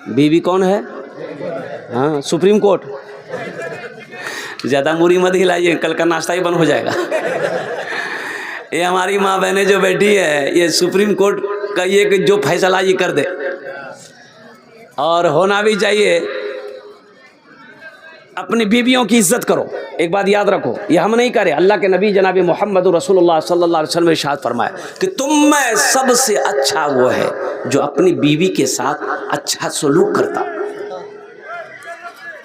बीवी कौन है? हाँ, सुप्रीम कोर्ट। ज़्यादा मुरी मत हिलाइए, कल का नाश्ता ही बंद हो जाएगा। ये हमारी माँ बहनें जो बैठी है, ये सुप्रीम कोर्ट का ये कि जो फैसला ये कर दे, और होना भी चाहिए। अपनी बीवियों की इज्जत करो। एक बात याद रखो, ये हम नहीं करे, अल्लाह के नबी जनाब मोहम्मद रसूलुल्लाह सल्लल्लाहु अलैहि वसल्लम ने इरशाद फरमाया कि तुम में सबसे अच्छा वो है जो अपनी बीवी के साथ अच्छा सलूक करता।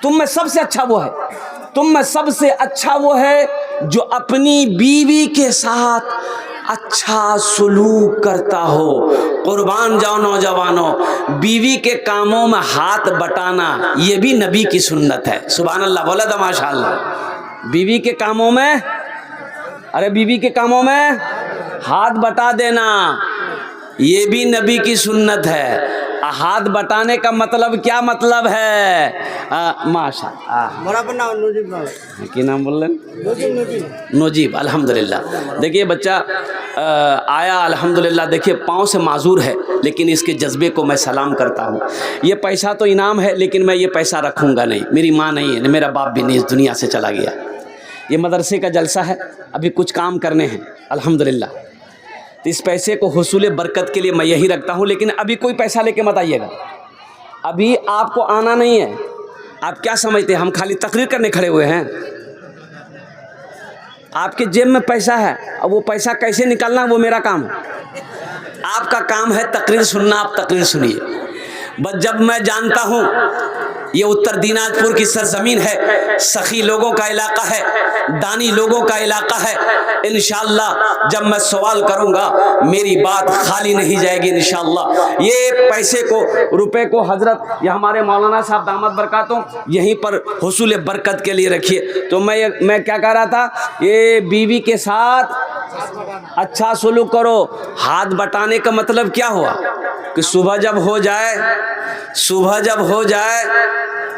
तुम में सबसे अच्छा वो है, तुम में सबसे अच्छा वो है जो अपनी बीवी के साथ अच्छा सलूक करता हो। कुर्बान जाओ नौजवानों, बीवी के कामों में हाथ बटाना ये भी नबी की सुन्नत है। सुभान अल्लाह, बोला था माशाअल्लाह। बीवी के कामों में, अरे बीवी के कामों में हाथ बटा देना ये भी नबी की सुन्नत है। हाथ बटाने का मतलब क्या मतलब है? माशाअल्लाह, की नाम बोल रहे? नोजीब। अल्हम्दुलिल्लाह। देखिए बच्चा आया अल्हम्दुलिल्लाह, देखिए पाँव से माजूर है, लेकिन इसके जज्बे को मैं सलाम करता हूँ। ये पैसा तो इनाम है, लेकिन मैं ये पैसा रखूँगा नहीं। मेरी माँ नहीं है, मेरा बाप भी नहीं, इस दुनिया से चला गया। ये मदरसे का जलसा है, अभी कुछ काम करने हैं अल्हम्दुलिल्लाह, तो इस पैसे को हुसूल बरकत के लिए मैं यही रखता हूँ। लेकिन अभी कोई पैसा लेके मत आइएगा, अभी आपको आना नहीं है। आप क्या समझते हैं हम खाली तकरीर करने खड़े हुए हैं? आपके जेब में पैसा है, अब वो पैसा कैसे निकालना वो मेरा काम है। आपका काम है तकरीर सुनना, आप तकरीर सुनिए। बस जब मैं जानता हूँ ये उत्तर दिनाजपुर की सरजमीन है, सखी लोगों का इलाका है, दानी लोगों का इलाका है। इंशाअल्लाह जब मैं सवाल करूँगा मेरी बात खाली नहीं जाएगी इंशाअल्लाह। ये पैसे को, रुपए को हजरत या हमारे मौलाना साहब दामद बरकातों यहीं पर हुसूल बरकत के लिए रखिए। तो मैं क्या कह रहा था, ये बीवी के साथ अच्छा सलूक करो। हाथ बटाने का मतलब क्या हुआ कि सुबह जब हो जाए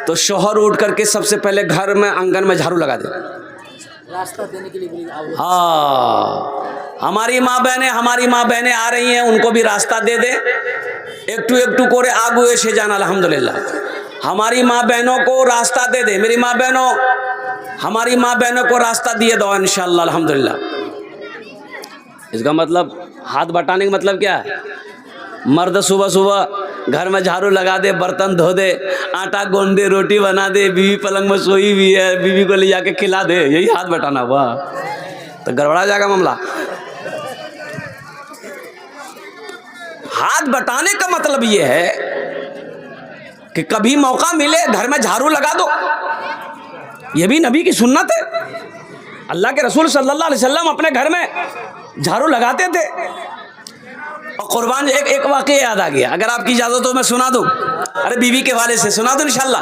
तो शौहर उठ करके सबसे पहले घर में आंगन में झाड़ू लगा दे, रास्ता देने के लिए। हाँ, हमारी माँ बहनें आ रही हैं, उनको भी रास्ता दे दे। एकटू कोरे आगू ऐसे जाना अल्हम्दुलिल्लाह। हमारी माँ बहनों को रास्ता दे दे। मेरी माँ बहनों, हमारी माँ बहनों को रास्ता दिए दो इंशाअल्लाह अल्हम्दुलिल्लाह। इसका मतलब हाथ बटाने का मतलब क्या है? मर्द सुबह सुबह घर में झाड़ू लगा दे, बर्तन धो दे, आटा गूंद दे, रोटी बना दे, बीवी पलंग में सोई हुई है, बीवी को ले जाके खिला दे, यही हाथ बटाना हुआ? तो गड़बड़ा जाएगा मामला। हाथ बटाने का मतलब ये है कि कभी मौका मिले घर में झाड़ू लगा दो, ये भी नबी की सुन्नत है। अल्लाह के रसूल सल्लल्लाहु अलैहि वसल्लम अपने घर में झाड़ू लगाते थे। और कुर्बान एक वाक़या याद आ गया, अगर आपकी इजाज़त हो मैं सुना दूँ। अरे बीवी के वाले से सुना दूँ इंशाअल्लाह।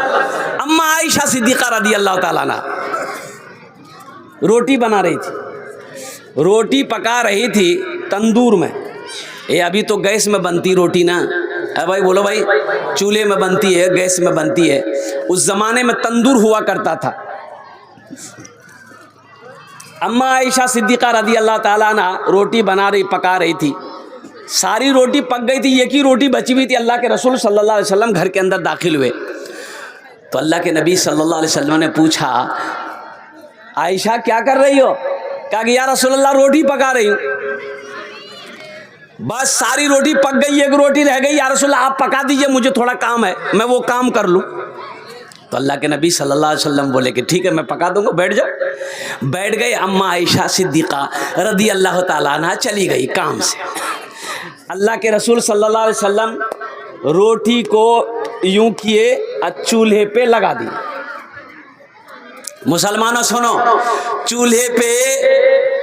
अम्मा आयशा सिद्दीक़ा रज़ी अल्लाह ताला अन्हा रोटी बना रही थी, रोटी पका रही थी तंदूर में। ये अभी तो गैस में बनती रोटी ना, अरे भाई बोलो भाई, चूल्हे में बनती है, गैस में बनती है। उस ज़माने में तंदूर हुआ करता था। अम्मा आयशा सिद्दीक़ा रज़ी अल्लाह ताला अन्हा रोटी पका रही थी। सारी रोटी पक गई थी, एक ही रोटी बची हुई थी। अल्लाह के रसूल सल्लल्लाहु अलैहि वसल्लम घर के अंदर दाखिल हुए तो अल्लाह के नबी सल्लल्लाहु अलैहि वसल्लम ने पूछा, आयशा क्या कर रही हो? कहा कि या रसूलल्लाह रोटी पका रही हूँ। बस सारी रोटी पक गई, एक रोटी रह गई। या रसूलल्लाह आप पका दीजिए, मुझे थोड़ा काम है, मैं वो काम कर लूँ। तो अल्लाह के नबी सल्लल्लाहु अलैहि वसल्लम बोले कि ठीक है मैं पका दूंगा, बैठ जाओ। बैठ गए। अम्मा आयशा सिद्दीक़ा रज़ी अल्लाह ताला अन्हा चली गई काम से। अल्लाह के रसूल सल्लल्लाहु अलैहि वसल्लम रोटी को यूं किए चूल्हे पे लगा दिए। मुसलमानों सुनो, चूल्हे पे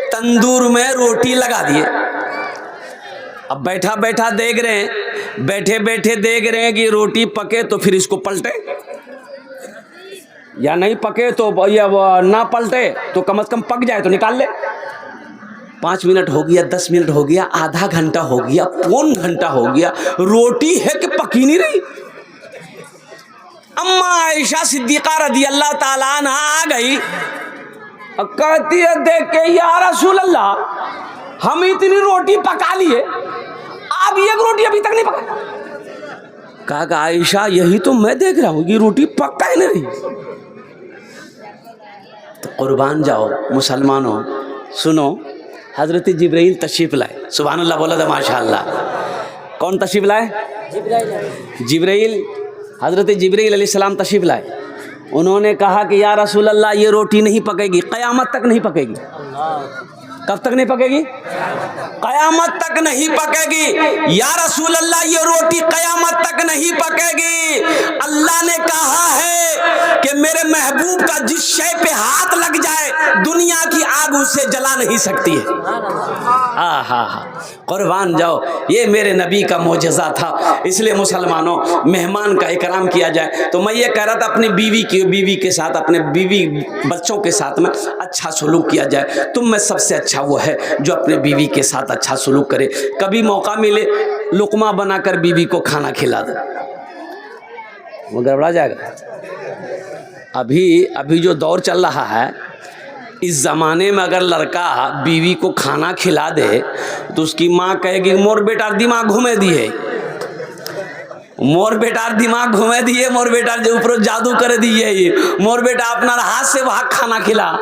तंदूर में रोटी लगा दिए। अब बैठे बैठे देख रहे हैं कि रोटी पके तो फिर इसको पलटे, या नहीं पके तो या ना पलटे तो कम से कम पक जाए तो निकाल ले। 5 मिनट हो गया, 10 मिनट हो गया, आधा घंटा हो गया, पौन घंटा हो गया, रोटी है कि पकी नहीं रही। अम्मा आयशा सिद्दीक़ा रज़ी अल्लाह ताला अन्हा आ गई और कहती है देख के, या रसूल अल्लाह हम इतनी रोटी पका लिए, आप एक रोटी अभी तक नहीं पका। कहा कि आयशा यही तो मैं देख रहा हूँ, ये रोटी पक्का ही नहीं रही। तो कुर्बान जाओ मुसलमानों, सुनो, हज़रत जिब्राइल तशरीफ़ लाए। सुभान अल्लाह बोला था माशाअल्लाह। कौन तशरीफ़ लाए? जिब्राइल। हज़रत जिब्राइल अलैहिस्सलाम तशरीफ़ लाए। उन्होंने कहा कि या रसूल अल्लाह ये रोटी नहीं पकेगी, क़यामत तक नहीं पकेगी। कब तक नहीं पकेगी? क़यामत तक नहीं पकेगी। या रसूल अल्लाह ये रोटी क़यामत तक नहीं पकेगी। अल्लाह ने कहा है कि मेरे महबूब का जिस शय पे हाथ लग जाए दुनिया की आग उससे जला नहीं सकती है। हाँ हाँ हाँ, कुर्बान जाओ, ये मेरे नबी का मोजज़ा था। इसलिए मुसलमानों, मेहमान का इकराम किया जाए। तो मैं ये कह रहा था अपनी बीवी के साथ, अपने बीवी बच्चों के साथ में अच्छा सलूक किया जाए। तुम में सबसे अच्छा वो है जो अपने बीवी के साथ अच्छा सलूक करे। कभी मौका मिले लुकमा बनाकर बीवी को खाना खिला दो, वो गड़बड़ा जाएगा। अभी जो दौर चल रहा है, इस ज़माने में अगर लड़का बीवी को खाना खिला दे तो उसकी माँ कहेगी मोर बेटा दिमाग घुमे दिए, मोर बेटा दिमाग घुमे दिए, मोर बेटा जो ऊपर जादू कर दिए, मोर बेटा अपना हाथ से वहाँ खाना खिला।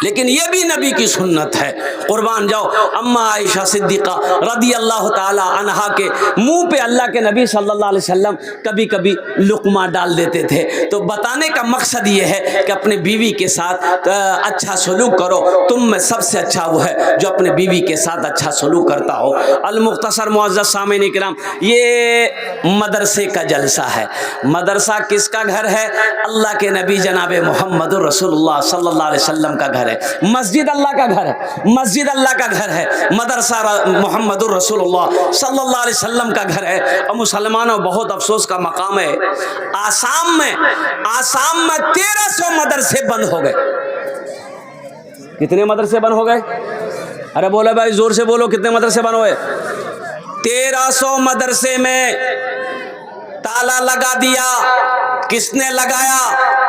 लेकिन ये भी नबी की सुन्नत है। कुर्बान जाओ, अम्मा आयशा सिद्दीक़ा रदी अल्लाह ताला अन्हा के मुंह पे अल्लाह के नबी सल्लल्लाहु अलैहि वसल्लम कभी कभी लुक़मा डाल देते थे। तो बताने का मकसद ये है कि अपने बीवी के साथ अच्छा सलूक करो। तुम में सबसे अच्छा वो है जो अपने बीवी के साथ अच्छा सलूक करता हो। अल-मुख्तसर मुअज़्ज़ज़ सामीन इकराम, ये मदरसे का जलसा है। मदरसा किसका घर है? अल्लाह के नबी जनाब मोहम्मद रसूलुल्लाह सल्लल्लाहु अलैहि वसल्लम का घर है। मस्जिद अल्लाह का घर है, मस्जिद अल्लाह का घर है। मदरसा मोहम्मदुर रसूलुल्लाह सल्लल्लाहु अलैहि वसल्लम का घर है। और मुसलमानों, बहुत अफसोस का मकाम है, आसाम में 1300 मदरसे बंद हो गए। कितने मदरसे बंद हो गए? अरे बोलो भाई, जोर से बोलो, कितने मदरसे बंद हुए? 1300 मदरसे में ताला लगा दिया। किसने लगाया?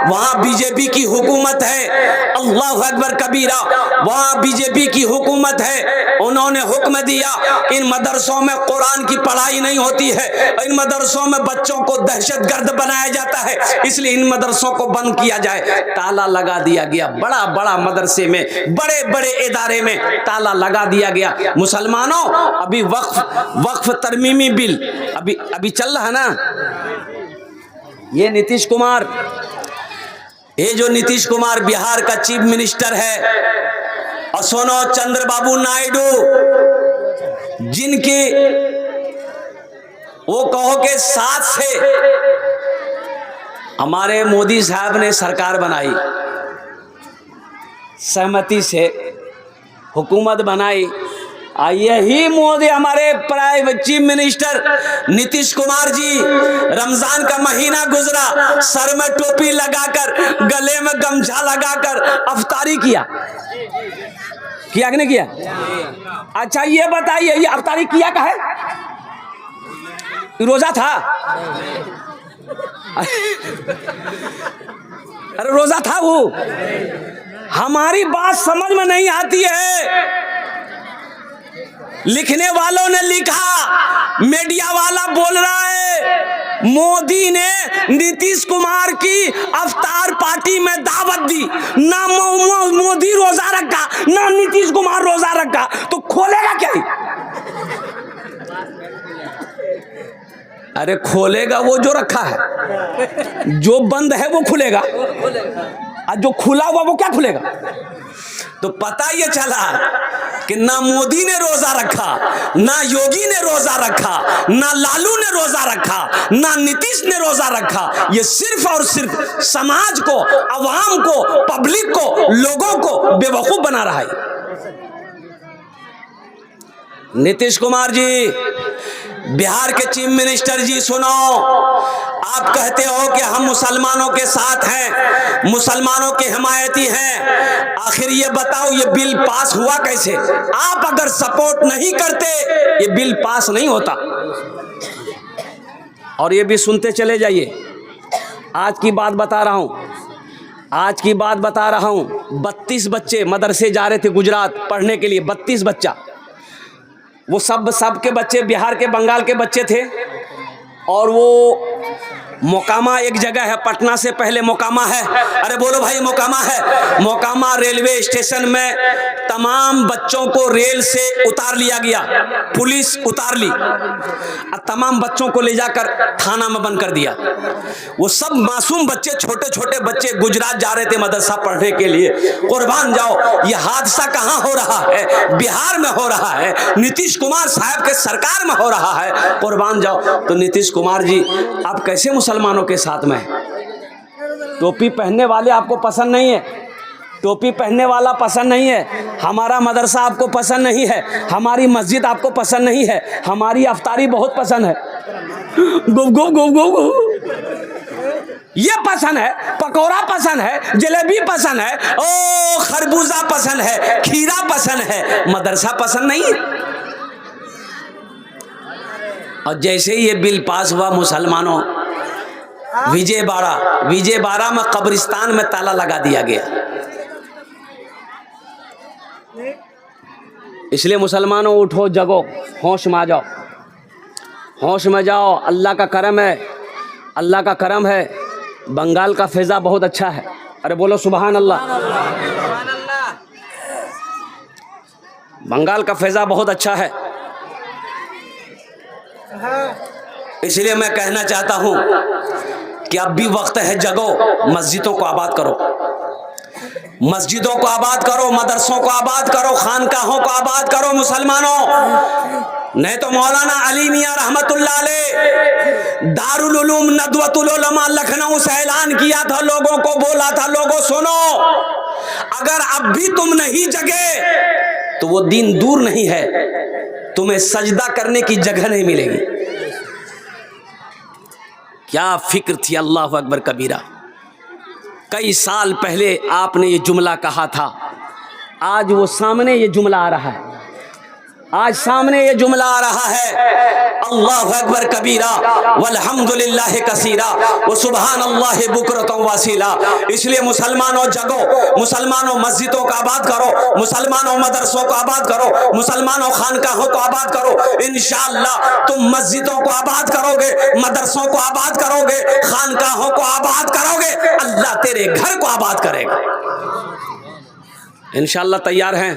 वहाँ बीजेपी की हुकूमत है। अल्लाह अकबर कबीरा, वहाँ बीजेपी की हुकूमत है। उन्होंने हुक्म दिया इन मदरसों में कुरान की पढ़ाई नहीं होती है, इन मदरसों में बच्चों को दहशतगर्द बनाया जाता है, इसलिए इन मदरसों को बंद किया जाए। ताला लगा दिया गया। बड़ा बड़ा मदरसे में, बड़े बड़े इदारे में ताला लगा दिया गया। मुसलमानों, अभी वक्फ तरमीमी बिल अभी चल रहा है ना। ये नीतीश कुमार, ये जो नीतीश कुमार बिहार का चीफ मिनिस्टर है, और सोनो चंद्रबाबू नायडू, जिनकी वो कहो के साथ से हमारे मोदी साहब ने सरकार बनाई, सहमति से हुकूमत बनाई। यही मोदी, हमारे private chief minister Nitish Kumar ji, Ramzan का महीना गुजरा, सर में टोपी लगाकर, गले में गमछा लगाकर अफ्तारी किया कि नहीं किया? अच्छा ये बताइए, ये अफ्तारी किया का है? रोजा था? अरे रोजा था वो। हमारी बात समझ में नहीं आती है। लिखने वालों ने लिखा, मीडिया वाला बोल रहा है मोदी ने नीतीश कुमार की अफ्तार पार्टी में दावत दी। ना मोदी रोजा रखा, ना नीतीश कुमार रोजा रखा, तो खोलेगा क्या? अरे खोलेगा वो जो रखा है, जो बंद है वो खुलेगा, और जो खुला हुआ वो क्या खुलेगा? तो पता ये चला कि ना मोदी ने रोजा रखा, ना योगी ने रोजा रखा, ना लालू ने रोजा रखा, ना नीतीश ने रोजा रखा। ये सिर्फ और सिर्फ समाज को, अवाम को, पब्लिक को, लोगों को बेवकूफ बना रहा है। नीतीश कुमार जी, बिहार के चीफ मिनिस्टर जी, सुनो, आप कहते हो कि हम मुसलमानों के साथ हैं, मुसलमानों के हिमायती हैं। आखिर ये बताओ, ये बिल पास हुआ कैसे? आप अगर सपोर्ट नहीं करते ये बिल पास नहीं होता। और ये भी सुनते चले जाइए। आज की बात बता रहा हूँ, आज की बात बता रहा हूँ। 32 बच्चे मदरसे जा रहे थे गुजरात पढ़ने के लिए, 32 बच्चा। वो सब के बच्चे बिहार के, बंगाल के बच्चे थे। और वो मोकामा एक जगह है, पटना से पहले मोकामा है। अरे बोलो भाई, मोकामा है। मोकामा रेलवे स्टेशन में तमाम बच्चों को रेल से उतार लिया गया, पुलिस उतार ली और तमाम बच्चों को ले जाकर थाना में बंद कर दिया। वो सब मासूम बच्चे, छोटे छोटे बच्चे गुजरात जा रहे थे मदरसा पढ़ने के लिए। कुर्बान जाओ, ये हादसा कहाँ हो रहा है? बिहार में हो रहा है, नीतीश कुमार साहब के सरकार में हो रहा है। कुर्बान जाओ। तो नीतीश कुमार जी, आप कैसे मुसलमानों के साथ में हैं? टोपी पहनने वाले आपको पसंद नहीं है, टोपी पहनने वाला पसंद नहीं है, हमारा मदरसा आपको पसंद नहीं है, हमारी मस्जिद आपको पसंद नहीं है, हमारी अफ्तारी बहुत पसंद है, गुब गुब गुब गुब गुब ये पसंद है, पकौड़ा पसंद है, जलेबी पसंद है, ओ खरबूजा पसंद है, खीरा पसंद है, मदरसा पसंद नहीं है। और जैसे ही ये बिल पास हुआ, मुसलमानों, विजयवाड़ा में कब्रिस्तान में ताला लगा दिया गया। इसलिए मुसलमानों, उठो, जगो, होश में आ जाओ, होश में जाओ। अल्लाह का करम है, अल्लाह का करम है। बंगाल का फ़िज़ा बहुत अच्छा है। अरे बोलो सुभान अल्लाह। बंगाल का फ़िज़ा बहुत अच्छा है। इसलिए मैं कहना चाहता हूं कि अब भी वक्त है, जगो, मस्जिदों को आबाद करो, मस्जिदों को आबाद करो, मदरसों को आबाद करो, खानकाहों को आबाद करो मुसलमानों। नहीं तो मौलाना अली मियां रहमतुल्लाह अलैह दारुल उलूम नदवतुल उलमा लखनऊ से ऐलान किया था, लोगों को बोला था, लोगों सुनो, अगर अब भी तुम नहीं जगे तो वो दिन दूर नहीं है, तुम्हें सजदा करने की जगह नहीं मिलेगी। क्या फिक्र थी, अल्लाह अकबर कबीरा। कई साल पहले आपने ये जुमला कहा था, आज वो सामने ये जुमला आ रहा है, आज सामने ये जुमला आ रहा है। अल्लाह अकबर कबीरा वल्हम्दुलिल्लाह कसीरा व सुभान अल्लाह बुकरतम वसीला। इसलिए मुसलमानों जगो, मुसलमानों मस्जिदों को आबाद करो, मुसलमानों मदरसों को आबाद करो, मुसलमानों खानकाहों को आबाद करो। इंशाअल्लाह तुम मस्जिदों को आबाद करोगे, मदरसों को आबाद करोगे, खानकाहों को आबाद करोगे, अल्लाह तेरे घर को आबाद करेगा। इंशाअल्लाह तैयार हैं?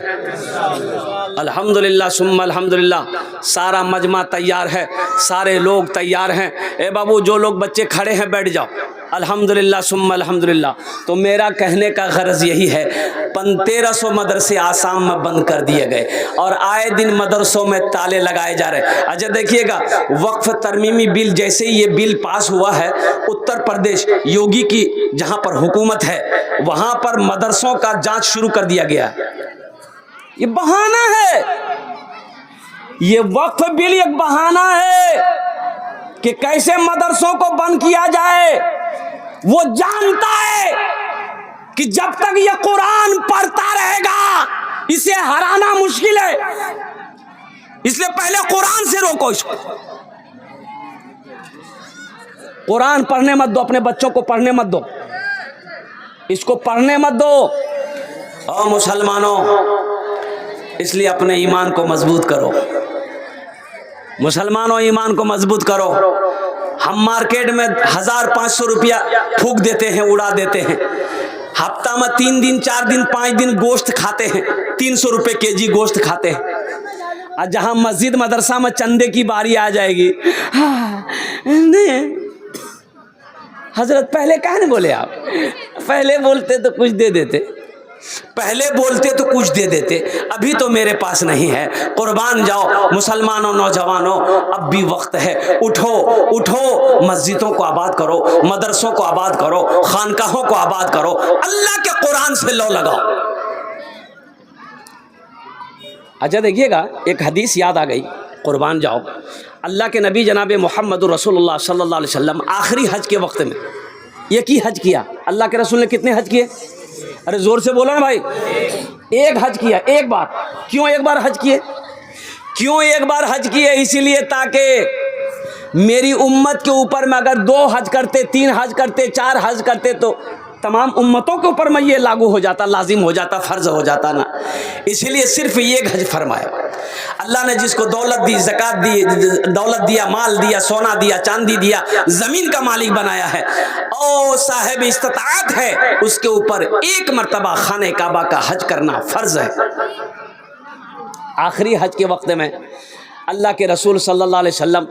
अल्हम्दुलिल्लाह सुम्मा अल्हम्दुलिल्लाह। सारा मजमा तैयार है, सारे लोग तैयार हैं। ए बाबू, जो लोग बच्चे खड़े हैं बैठ जाओ। अल्हम्दुलिल्लाह सुम्मा अल्हम्दुलिल्लाह। तो मेरा कहने का गर्ज यही है, 1300 मदरसे आसाम में बंद कर दिए गए और आए दिन मदरसों में ताले लगाए जा रहे। अच्छा देखिएगा, वक्फ तरमीमी बिल, जैसे ही ये बिल पास हुआ है, उत्तर प्रदेश योगी की जहाँ पर हुकूमत है, वहाँ पर मदरसों का जांच शुरू कर दिया गया। ये बहाना है, ये वक्फ बिल एक बहाना है कि कैसे मदरसों को बंद किया जाए। वो जानता है कि जब तक ये कुरान पढ़ता रहेगा, इसे हराना मुश्किल है, इसलिए पहले कुरान से रोको इसको। कुरान पढ़ने मत दो, अपने बच्चों को पढ़ने मत दो, इसको पढ़ने मत दो। और मुसलमानों, इसलिए अपने ईमान को मजबूत करो, मुसलमानों ईमान को मजबूत करो। हम मार्केट में 1500 रुपया फूक देते हैं, उड़ा देते हैं। हफ्ता में 3 दिन 4 दिन 5 दिन गोश्त खाते हैं, 300 रुपये केजी गोश्त खाते हैं। और जहाँ मस्जिद मदरसा में चंदे की बारी आ जाएगी, नहीं हजरत पहले कहाँ नहीं बोले आप, पहले बोलते तो कुछ दे देते, पहले बोलते तो कुछ दे देते, अभी तो मेरे पास नहीं है। कुर्बान जाओ मुसलमानों, नौजवानों, अब भी वक्त है, उठो उठो, मस्जिदों को आबाद करो, मदरसों को आबाद करो, खानकाहों को आबाद करो, अल्लाह के कुरान से लो लगाओ। अच्छा देखिएगा, एक हदीस याद आ गई, कुर्बान जाओ। अल्लाह के नबी जनाब मोहम्मद रसूलुल्लाह सल्लल्लाहु अलैहि वसल्लम आखिरी हज के वक्त में एक ही हज किया। अल्लाह के रसूल ने कितने हज किए? अरे जोर से बोलो ना भाई। एक हज किया, एक बार। क्यों एक बार हज किए? क्यों एक बार हज किए? इसीलिए ताकि मेरी उम्मत के ऊपर में अगर 2 हज करते, 3 हज करते, 4 हज करते तो तमाम उम्मतों के ऊपर में ये लागू हो जाता, लाजिम हो जाता, फ़र्ज हो जाता ना। इसीलिए सिर्फ ये हज फरमाया। अल्लाह ने जिसको दौलत दी, ज़कात दी, दौलत दिया, माल दिया, सोना दिया, चांदी दिया, ज़मीन का मालिक बनाया है और साहिब इस्तिताअत है, उसके ऊपर एक मरतबा खाने काबा का हज करना फ़र्ज है। आखिरी हज के वक्त में अल्लाह के रसूल सल्लल्लाहु अलैहि वसल्लम